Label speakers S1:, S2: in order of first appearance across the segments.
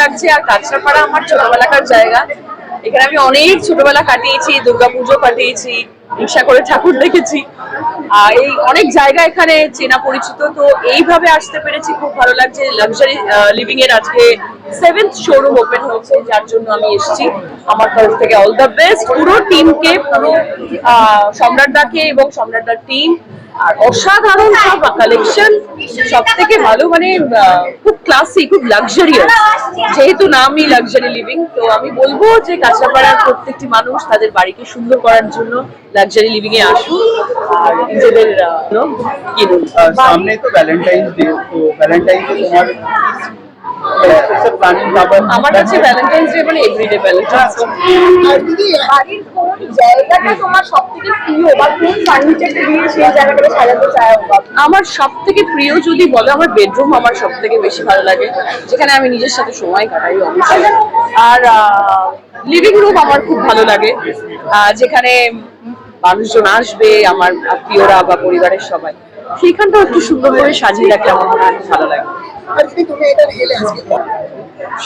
S1: লাগছে। আর কাঁচরাপাড়া আমার ছোটবেলাকার জায়গা, এখানে আমি অনেক ছোটবেলা কাটিয়েছি, দুর্গাপুজো কাটিয়েছি, রিক্সা করে ঠাকুর দেখেছি। এই অনেক জায়গা এখানে চেনা পরিচিত, তো এইভাবে আসতে পেরেছি, খুব ভালো লাগছে। লাক্সারি লিভিং এর আজকে 7th শোরুম ওপেন হয়েছে, যার জন্য আমি এসেছি। আমার তরফ থেকে অল দ্য বেস্ট পুরো টিমকে, পুরো সম্রাটদাকে এবং সম্রাটদার টিম। আর অসাধারণ সব কালেকশন, সব থেকে ভালো, মানে খুব ক্লাসি, খুব লাক্সারিয়াস, যেহেতু নামই লাক্সারি লিভিং। তো আমি বলবো যে কাঁচরাপাড়ার প্রত্যেকটি মানুষ তাদের বাড়িকে সুন্দর করার জন্য লাক্সারি লিভিং এ আসুন আর নিজেদের কিনুন।
S2: সামনে তো ভ্যালেন্টাইন্স ডে, তো ভ্যালেন্টাইন্স ডে তোমার
S1: আমার কাছে ভ্যালেন্টাইন্স ডে মানে এভরিডে ভ্যালেন্টাইন্স।
S3: আর দিদি, বাড়ির কোন জায়গাটা তোমার সবথেকে প্রিয়, বা কোন ফার্নিচারটা দিয়ে সেই জায়গাটাকে সাজাতে চাও?
S1: আমার সব থেকে প্রিয় যদি বলো, আমার বেডরুম আমার সব থেকে বেশি ভালো লাগে, যেখানে আমি নিজের সাথে সময় কাটাই অবশ্যই। আর লিভিং রুম আমার খুব ভালো লাগে, যেখানে মানুষজন আসবে, আমার আত্মীয়রা বা পরিবারের সবাই, সেইখানটাও একটু সুন্দর করে সাজিয়ে রাখলে আমার মনে হয় ভালো লাগে।
S3: আর দিদি, তুমি এটা এলে আজকে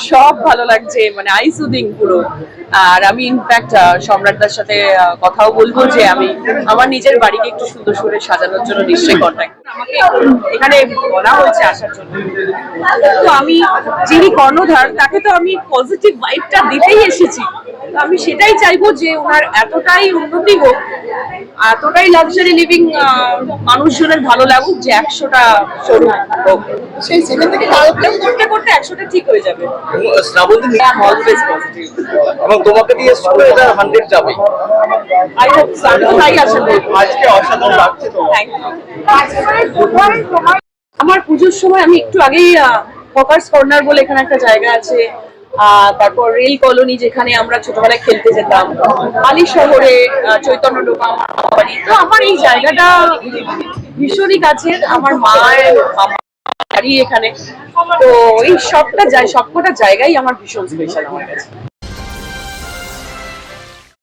S1: সব ভালো লাগছে, মানে আই সুদিং পুরো। আর আমি ইনফ্যাক্ট সম্রাটদার সাথে কথাও বলবো যে আমি আমার নিজের বাড়িকে একটু সুন্দর করে সাজানোর জন্য নিশ্চয়ই কন্ট্যাক্ট, আমাকে এখানে বলা হয়েছে আসার জন্য। তো আমি যিনি কর্ণধার, তাকে তো আমি পজিটিভ ভাইবটা দিতেই এসেছি। তো আমি সেটাই চাইবো যে ওনার এতটাই উন্নতি হোক, এতটাই লাক্সারি লিভিং মানুষজনের ভালো লাগুক, যে 100টা শোরুম হোক।
S3: সেই 7 থেকে
S1: করতে করতে 100টা ঠিক হয়ে যাবে।
S2: Srabanti
S1: always positive.
S2: এবং তোমাকে দিয়ে শুরু এটা 100 যাবে।
S1: আই হোপ সো, তাই আশা করি।
S2: আজকে অসাধারণ লাগছে তো।
S1: Thank you. আমার পুজোর সময় আমি একটু আগেই হকার্স কর্নার বলে এখানে একটা জায়গা আছে, তারপর রেল কলোনি, যেখানে আমরা ছোটবেলায় খেলতে যেতাম, আলি শহরে চৈতন্য ডোবা আমার বাড়ি। তো আমার এই জায়গাটা ভীষণই কাছের, আমার মায়ের বাড়ি এখানে। তো এই সবকটা জায়গাই আমার ভীষণ স্পেশাল আমার কাছে।